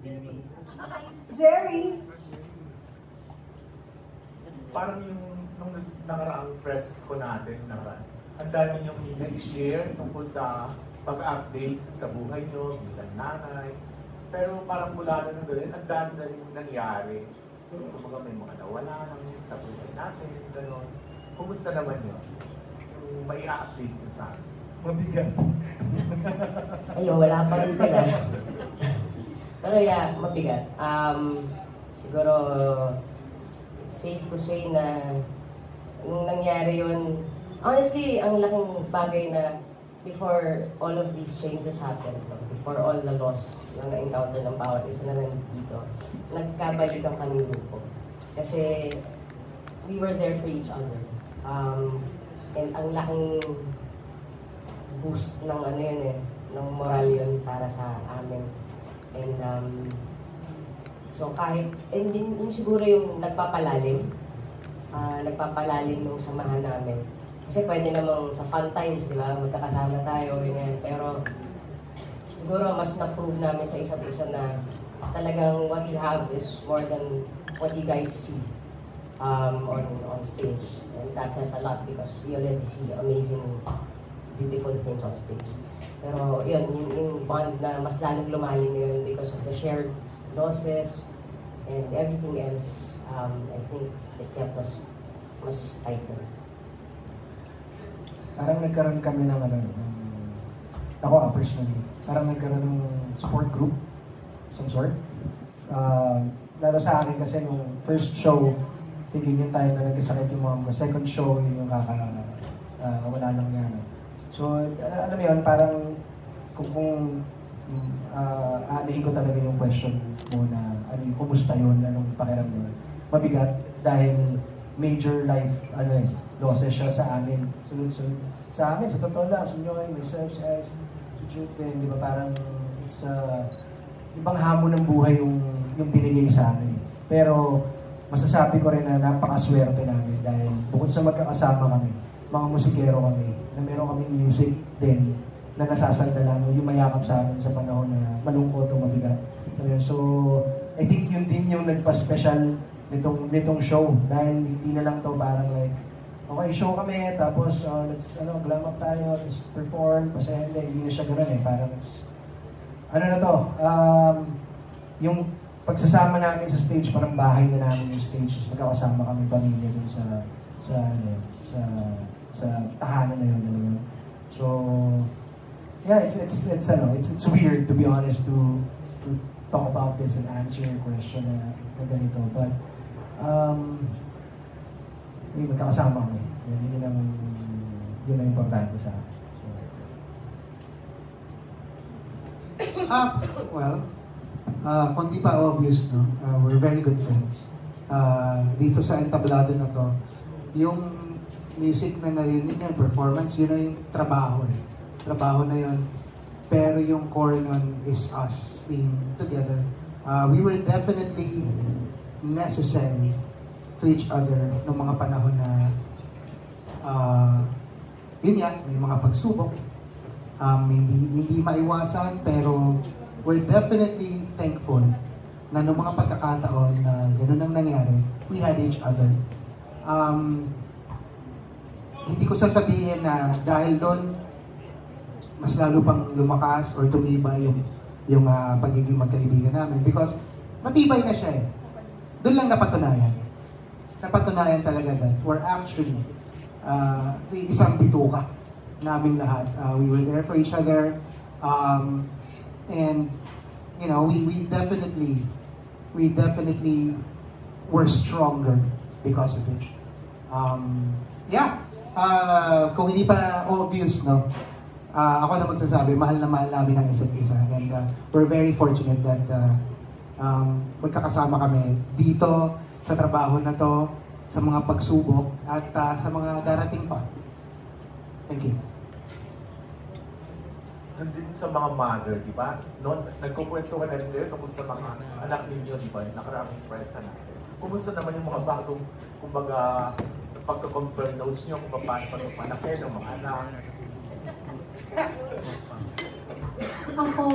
Jerry! Parang yung nung nakaraang press ko natin, ang dami niyong na-share tungkol sa pag-update sa buhay niyo, bilang nanay. Pero parang mula na nang gano'n, ang dami na rin nangyari. Kumbaga may mga nawala lang sa buhay natin, gano'n. Kumusta naman yun? Yung may update niyo sa akin. Mabigat. Ayun, wala pa rin sila. Pero yeah, mabigat. Siguro, safe to say na nung nangyari yun, honestly, ang laking bagay na before all of these changes happened, before all the loss na na-encounter ng bawat isa na nandito, nagkabalikan kami grupo. Kasi we were there for each other. And ang laking boost ng ano yun ng moral yun para sa amin. And so kahit, and yun siguro yung nagpapalalim nung samahan namin. Kasi pwede namang sa fun times, di ba? Magkakasama tayo, ganyan. Pero siguro mas na-prove namin sa isa't isa na talagang what we have is more than what you guys see on stage. And that says a lot because we already see amazing, beautiful things on stage. Pero yun, yung bond na mas lalong lumalim yun because of the shared losses and everything else. I think it kept us mas tighter. Parang nagkaroon kami ng ako personally, parang nagkaroon ng support group, some sort. Lalo sa akin kasi nung first show, thinking yung time na nagkasakit yung mom ko. Second show, yung wala lang niya. No? So, alam mo yun, parang kung aanihin ko talaga yung question mo na kumusta yun, anong pakiramdam. Mabigat dahil major life losses siya sa amin. Sunod-sunod sa amin, sa totoo lang, sa Nyoy, myself, si Ice, si Truth din, di ba parang it's ibang hamon ng buhay yung binigay sa amin. Pero masasabi ko rin na napakaswerte namin dahil bukod sa magkakasama kami, mga musikero kami, na meron kami music din na nasasandalan, yung mayakap sa amin sa panahon na malungkot o mabigat. So, I think yun din yung nagpa-special nitong show dahil hindi na lang to parang like, okay, show kami, tapos let's glam up tayo, let's perform, kasi hindi na siya gano'n parang it's, na to, yung pagsasama namin sa stage, parang bahay na namin yung stage, tapos magkakasama kami pamilya dun sa tahanan na yun. So, yeah, it's weird to be honest to talk about this and answer your question na ganito, but magkakasama kami. Yun ang importante sa akin. Well, kung di pa obvious, no? We're very good friends. Dito sa entablado na to, yung music na narinig niya, performance, yun na yung trabaho. Trabaho na yun. Pero yung core nun is us being together. We were definitely necessary to each other noong mga panahon na yun yan, may mga pagsubok. Hindi maiwasan, pero we're definitely thankful na noong mga pagkakataon na ganun ang nangyari, we had each other. Hindi ko sasabihin na dahil doon, mas lalo pang lumakas or tumibay yung pagiging magkaibigan namin because matibay na siya Doon lang napatunayan. Napatunayan talaga that we're actually isang bituka naming lahat. We were there for each other. And you know, we definitely were stronger because of it. Kung hindi pa obvious, no? Ako na magsasabi, mahal na mahal namin ang isa't isa. And we're very fortunate that magkakasama kami dito sa trabaho na to, sa mga pagsubok, at sa mga darating pa. Thank you. Nandun sa mga mother, di ba? Noon, nagkukwento ka na rin kayo tungkol sa mga anak ninyo, di ba? Nakaraang press na natin. Kumusta naman yung mga bagong, kumbaga, pagka-compare notes nyo kung paano pag-panakay ng mga anak? Ako,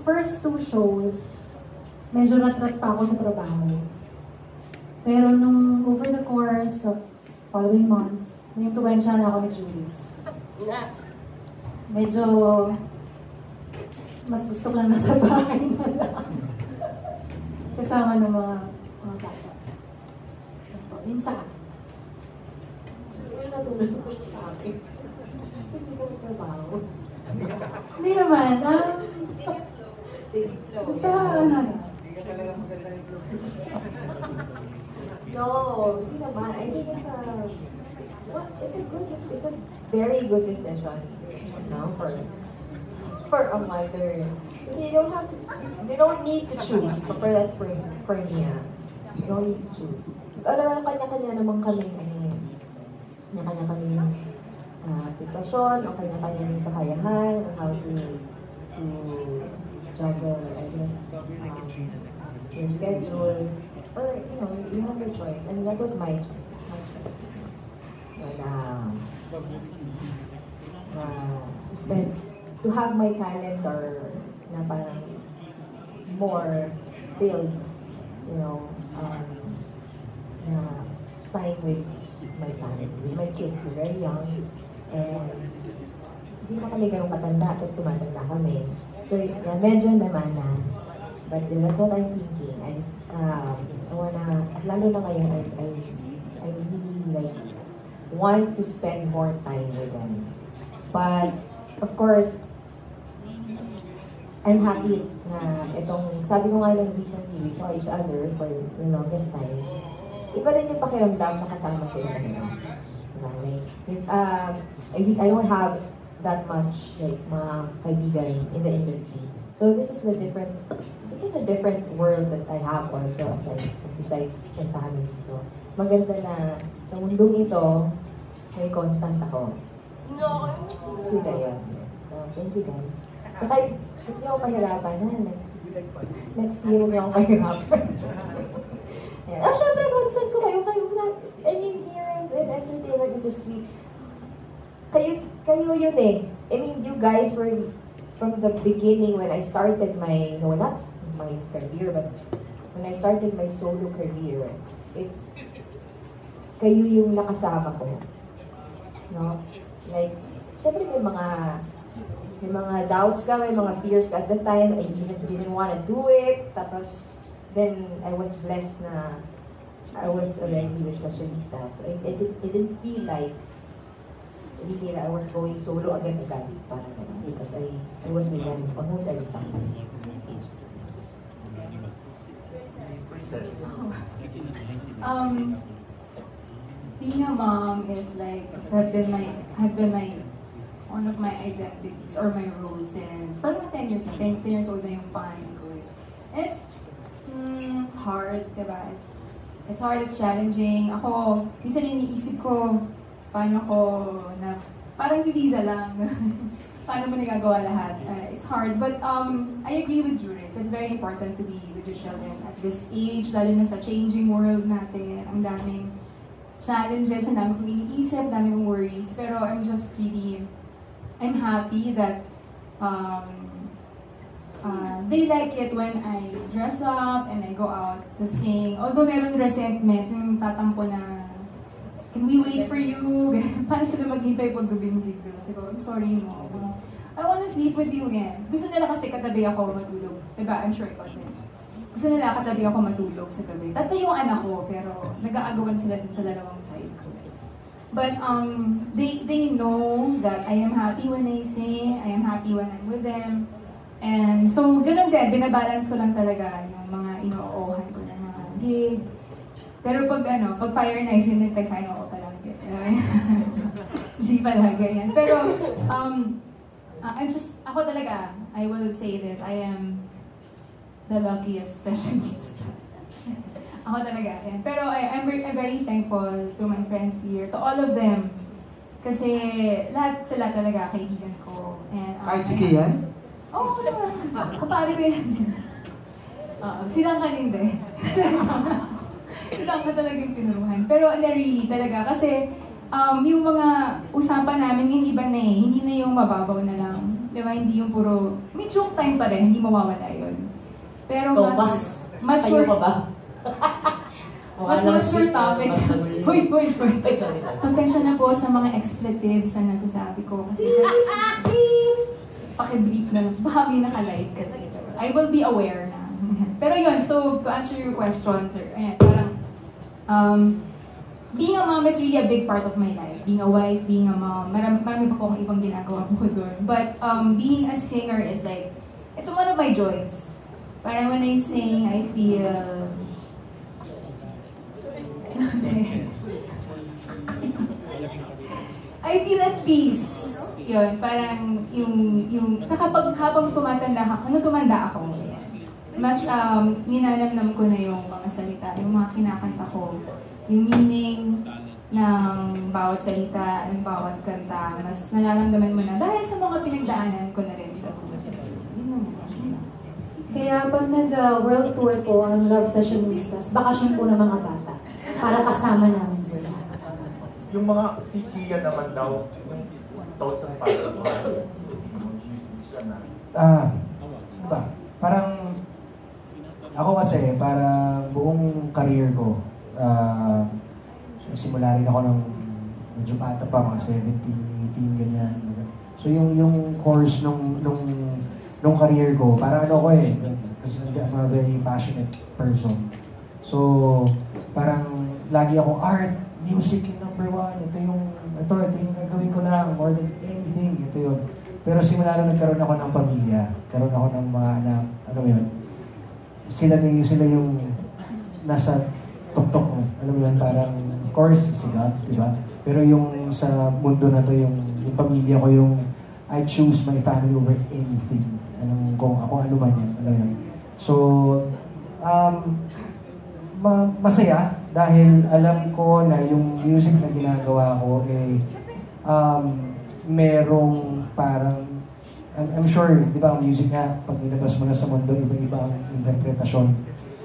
first 2 shows, medyo rat-rat pa ako sa trabaho. Pero nung over the course of following months, na-influensya na ako ni Juris. Medyo mas gusto ko lang nasa bahay na lang. Kasama ng mga bata. Yung sa akin. Yung natulog ko sa akin. Kasi ko trabaho. Hindi naman. Take it slow. Basta, ano. No, hindi naman. I think it's a very good decision, no, for a mother. Kasi you don't need to choose. But that's for me, you don't need to choose. Alam mo, kanya-kanya naman kami, kanya-kanya kami sitwasyon, o kanya-kanya kakayahan, on how to juggle, I guess, your schedule. Or, you have your choice. And that was my choice. It's my choice. But, to have my calendar na parang more filled, na time with my family, with my kids, very young. And hindi pa kami ganun katanda at tumatanda kami. So, yeah, medyo naman na. But that's what I'm thinking. I just, I wanna, at lalo na ngayon, I really want to spend more time with them. But, of course, I'm happy na itong, sabi ko nga lang recently, we saw each other for the longest time. Iba rin yung pakiramdam na kasama sila kanina. Diba? I don't have that much mga kaibigan in the industry. So this is a different world that I have also besides my family. So maganda na sa mundong ito, may constant ako. Sila yun. So thank you guys. So kahit hindi ako pahirapan next year hindi ako pahirapan. Yeah. Syempre, constant ko kayo I mean, here in the entertainment industry, kayo yun eh. I mean, you guys were from the beginning when I started my, no, not my career, but when I started my solo career, kayo yung nakasama ko. No? Like, syempre may mga doubts ka, may mga fears ka at the time. I even didn't want to do it. Tapos, then I was blessed na I was already with Fashionista. So it didn't feel like really I was going solo agad-agad. Parang ganun. Because I was with them almost every Sunday. Princess. Being a mom is has been my one of my identities or my roles since for mga 10 years na. 10 years old na yung pangalan ko. And it's hard, diba? It's hard, it's challenging. Ako, minsan iniisip ko, paano ko parang si Liza lang. Paano mo nagagawa lahat? It's hard, but I agree with Juris. It's very important to be with your children at this age, lalo na sa changing world natin. Ang daming challenges, ang daming kong iniisip, ang daming worries. Pero I'm happy that they like it when I dress up and I go out to sing. Although meron resentment, yung tatampo na, can we wait for you? Paano sila maghintay pag gabing-gig? Kasi I'm sorry mo. I wanna sleep with you again. Gusto nila kasi katabi ako matulog. Diba? I'm sure ikaw din. Gusto nila katabi ako matulog sa gabi. Tatayuan ako, pero nag-aagawan sila din sa dalawang side ko. But they know that I am happy when I sing, I am happy when I'm with them. And so, ganun din, binabalance ko lang talaga yung mga ino-oohan ko ng mga gig. Pero pag Fire Nights, yun nagpesa, oo palagi. G palagi yan. Pero, ako talaga, I will say this, I am the luckiest sessionist. Ako talaga. Yan. Pero I'm very thankful to my friends here, to all of them. Kasi lahat sila talaga kaibigan ko. And, kahit si Kian? Oo naman. Kapari ko yan. Silang kaninde. Silang ka talagang pinuruhan. Pero really talaga. Kasi yung mga usapan namin yung iba na eh. Hindi na yung mababaw na lang. di ba, hindi yung puro, may joke time pa rin, hindi mawawala yun. Pero Ikaw ba? mas Sa'yo sure, ka ba? mas mature topics. Hoy. Ay, sorry. Pasensya na po sa mga expletives na nasasabi ko. Kasi pakibrief na lang. Baka may naka-live kasi. I will be aware na. Pero yun, so to answer your question, sir, ayan, parang, being a mom is really a big part of my life. Being a wife, being a mom, marami pa po akong ibang ginagawa po doon. But being a singer is like, it's one of my joys. Parang when I sing, I feel... I feel at peace. Yun, parang saka habang tumanda ako, mas ninanamnam ko na yung mga salita, yung mga kinakanta ko, yung meaning ng bawat salita, ng bawat kanta, mas nararamdaman mo na dahil sa mga pinagdaanan ko na rin sa buhay. Yun lang. Kaya pag nag-world tour po ang Love Sessionistas, bakasyon po ng mga bata para kasama namin sila. Yung mga si Kia naman daw, yung thoughts ng parang musician na. Diba? Parang ako kasi, parang buong career ko, simula rin ako ng medyo bata pa, mga 17, 18, ganyan. So yung course nung career ko, parang ano ko kasi I'm a very passionate person. So parang lagi ako art, music yung number one, ito yung gagawin ko lang, more than anything, ito yun. Pero simula na nagkaroon ako ng pamilya, karoon ako ng mga anak, ano yun, sila yung nasa tuktok mo. Alam mo yun, parang, of course, si God, di ba? Pero yung sa mundo na to, yung pamilya ko, yung I choose my family over anything. Kung ako ano man yan, alam mo yun. So, masaya dahil alam ko na yung music na ginagawa ko merong parang I'm sure, di ba, ang music nga, pag nilabas mo na sa mundo, iba-iba ang interpretasyon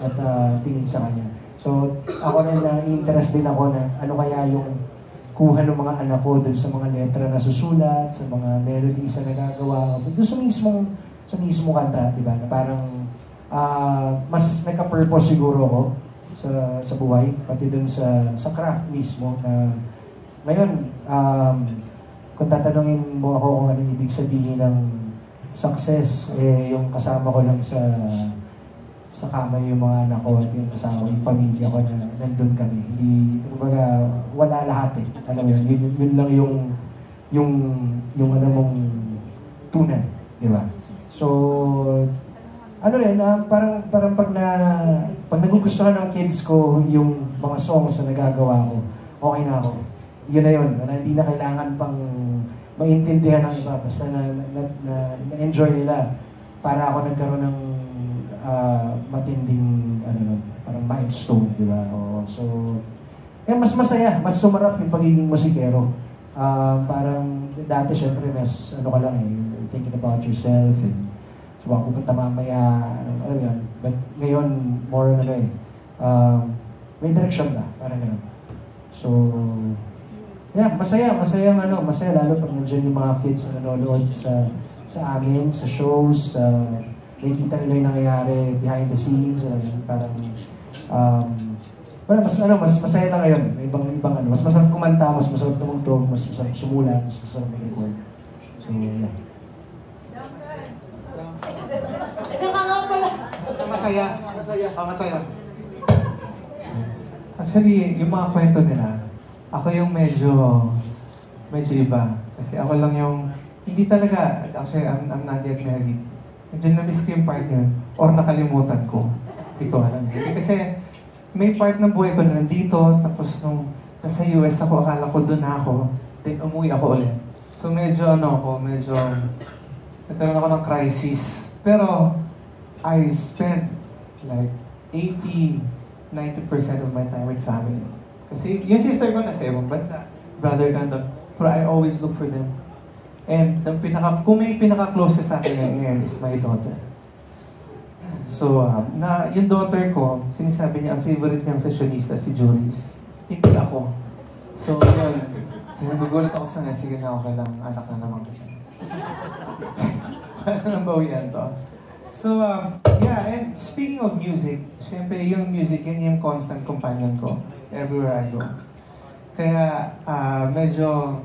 at tingin sa kanya. So, ako rin na-interest din ako na ano kaya yung kuha ng mga anak ko dun sa mga letra na susulat, sa mga melodies na nagagawa. Doon sa mismong kanta, di ba, na parang mas nagka-purpose siguro ako sa buhay, pati dun sa craft mismo na ngayon, kung tatanungin mo ako kung ano ibig sabihin ng success, yung kasama ko lang sa kama yung mga anak ko at yung kasama yung pamilya ko na nandun kami. Hindi, kumbaga, wala lahat Alam mo yun lang yung ano mong tunay, di ba? So, ano rin, parang pag nagugustuhan ng kids ko yung mga songs na nagagawa ko, okay na ako. Yun na yun. Hindi na kailangan pang maintindihan ng iba. Basta na-enjoy nila. Para ako nagkaroon ng matinding, parang milestone, di ba? So, mas masaya. Mas sumarap yung pagiging musikero. Parang dati, syempre, mas ka lang thinking about yourself. So, baka pupunta mamaya, alam yun. But ngayon, more may direction na. Parang gano'n. So, yeah, masaya lalo pag nandiyan yung mga kids na nanonood sa amin, sa shows, nakikita nila yung nangyayari behind the scenes, parang mas masaya lang ngayon, ibang mas masarap kumanta, mas masarap tumugtog, mas masarap sumula, mas masarap mag-record. So, yeah. Masaya. Actually, yung mga kwento nila, ako yung medyo iba. Kasi ako lang yung, hindi talaga, actually, I'm not yet married. Medyo na-miss ko yung part yun, or nakalimutan ko. Hindi ko alam. Kasi may part ng buhay ko na nandito, tapos nung nasa US ako, akala ko doon ako, then umuwi ako ulit. So medyo nagkaroon ako ng crisis. Pero, I spent like 80-90% of my time with family. Kasi yung sister ko nasa ibang bansa, brother ko nandun, pero I always look for them. And kung may pinaka-closest sa akin ngayon is my daughter. So, yung daughter ko, sinasabi niya, ang favorite niyang sessionista si Juris. Hindi ako. So, yun. Nagugulat ako sa nga, sige na, okay lang, anak na naman ko siya. Paano nang bawian to? So, yeah, and speaking of music, syempre yung music, yun yung constant companion ko everywhere I go. Kaya, medyo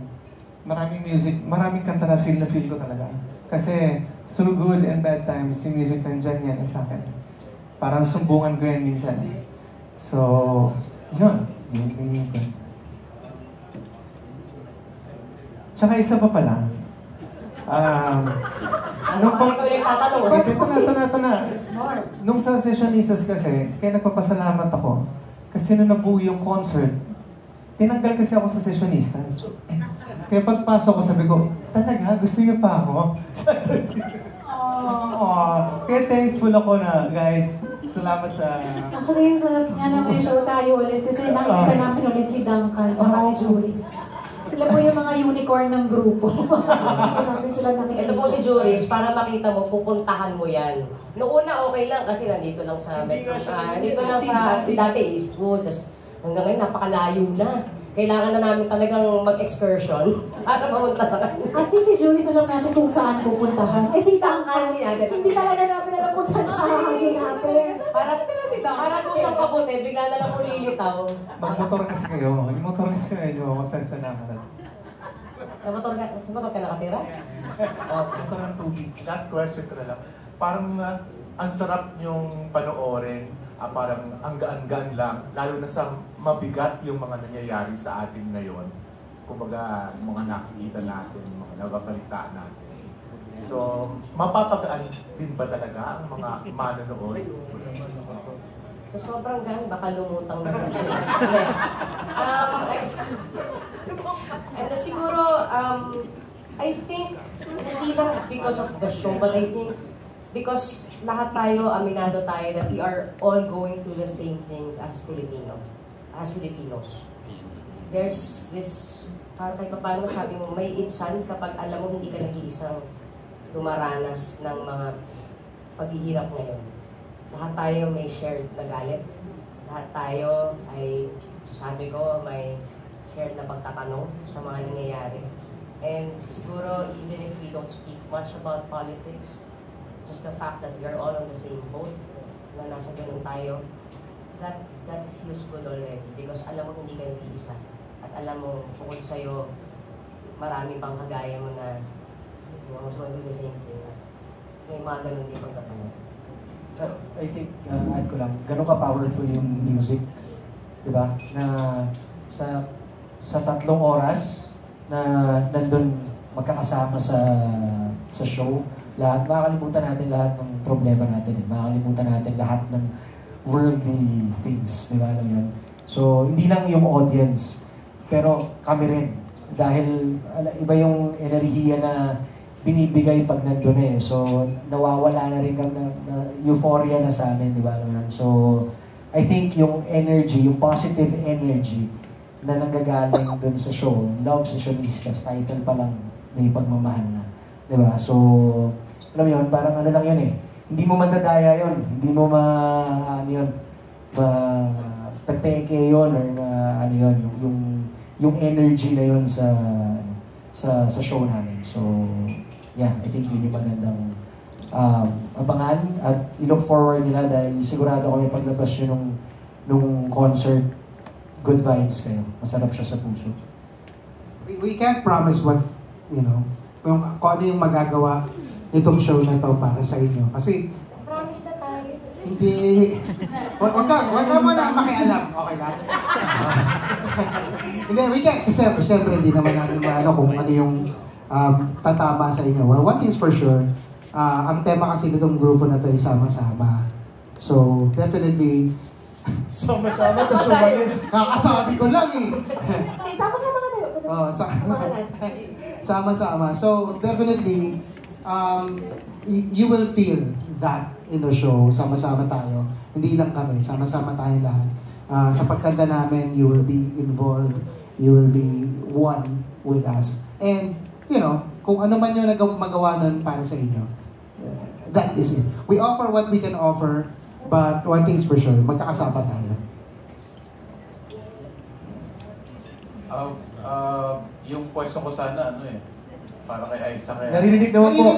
maraming music, maraming kanta na feel ko talaga. Kasi, through good and bad times, yung music nandyan yan sa akin. Parang sumbungan ko yan minsan. So, yun. Yun. Tsaka isa pa pala. Ano pa ikaw yung tatanong? Ito na. Nung sa Sessionistas kasi, kaya nagpapasalamat ako. Kasi nung nabuo yung concert, tinanggal kasi ako sa Sessionistas. Kaya pagpasok ko, sabi ko, talaga? Gusto niyo pa ako? Kaya thankful ako na, guys. Salamat sa... Actually, sarap nga na may show tayo ulit kasi nakikita namin ulit si Duncan at si Juris. Sila po yung mga unicorn ng grupo. Sila ito po si Juris, para makita mo, pupuntahan mo yan. Noong una okay lang kasi nandito lang sa Metro. Nandito lang sa dati Eastwood. Hanggang ngayon napakalayo na. Kailangan na namin talagang mag-excursion para mapunta sa kanya. At si Juris alam natin kung saan pupuntahan. Eh si Duncan, hindi talaga namin alam kung saan siya hahanapin. Para po siyang kabuti, bigla na lang ulilitaw. Mag-motor kasi kayo. Yung motor kasi medyo masansan naman. Sa motor ka nakatira? Motor ng tubig. Last question ko na lang. Parang ang sarap yung panoorin, parang ang gaan-gaan lang, lalo na sa mabigat yung mga nangyayari sa atin ngayon. Kumbaga, mga nakikita natin, mga nababalitaan natin. So, mapapagaan din ba talaga ang mga manonood? So, sobrang gaan, baka lumutang na po sila. And siguro, I think, hindi lang because of the show, but I think because lahat tayo, aminado tayo that we are all going through the same things as Filipinos. There's this, para tayo paano masabi mo, may insan kapag alam mo hindi ka nag-iisang dumaranas ng mga paghihirap ngayon. Lahat tayo may shared na galit. Lahat tayo ay, sasabi ko, may shared na pagtatanong sa mga nangyayari. And siguro, even if we don't speak much about politics, just the fact that we are all on the same boat, na nasa ganun tayo, that feels good already. Because alam mo hindi ka nag-iisa. At alam mo, bukod sa'yo, marami pang kagaya mo na also do the same thing. May mga ganun din pagtatanong. I think, add ko lang, ganun ka-powerful yung music, di ba? Na sa 3 oras na nandun magkakasama sa show, makakalimutan natin lahat ng problema natin. Makakalimutan natin lahat ng worldly things, di ba? Alam yun? So, hindi lang yung audience, pero kami rin. Dahil iba yung enerhiya na binibigay pag nandun eh. So, nawawala na rin kami na euphoria na sa amin, di ba? So, I think yung energy, yung positive energy na nanggagaling dun sa show, Love Sessionistas, title pa lang, may pagmamahal na. Di ba? So, alam mo yun, parang ano lang yun eh. Hindi mo mandadaya yun. Hindi mo pepeke yun or ano yun, yung energy na yun sa show namin. So, yeah, I think yun yung magandang abangan at i-look forward nila dahil sigurado kami paglabas yun nung concert, good vibes kayo. Masarap siya sa puso. We can't promise what, kung ano yung magagawa nitong show na to para sa inyo. Kasi, promise na tayo. hindi, wag ka mo na makialam. Okay lang? Hindi, we can't. Kasi, syempre, hindi naman natin maano kung ano yung tatama sa inyo. Well, one thing's for sure, ang tema kasi nitong grupo na to ay sama-sama. So, definitely, sama-sama, tapos umalis. Kakasabi ko lang eh. Sama-sama ka tayo. Sama-sama. So, definitely, you will feel that in the show. Sama-sama tayo. Hindi lang kami. Sama-sama tayong lahat. Sa pagkanta namin, you will be involved. You will be one with us. And, kung ano man yung magawa nun para sa inyo, that is it. We offer what we can offer, but one thing is for sure, magkakasama tayo. Yung pwesto ko sana, Para kay Isaac. Naririnig naman po.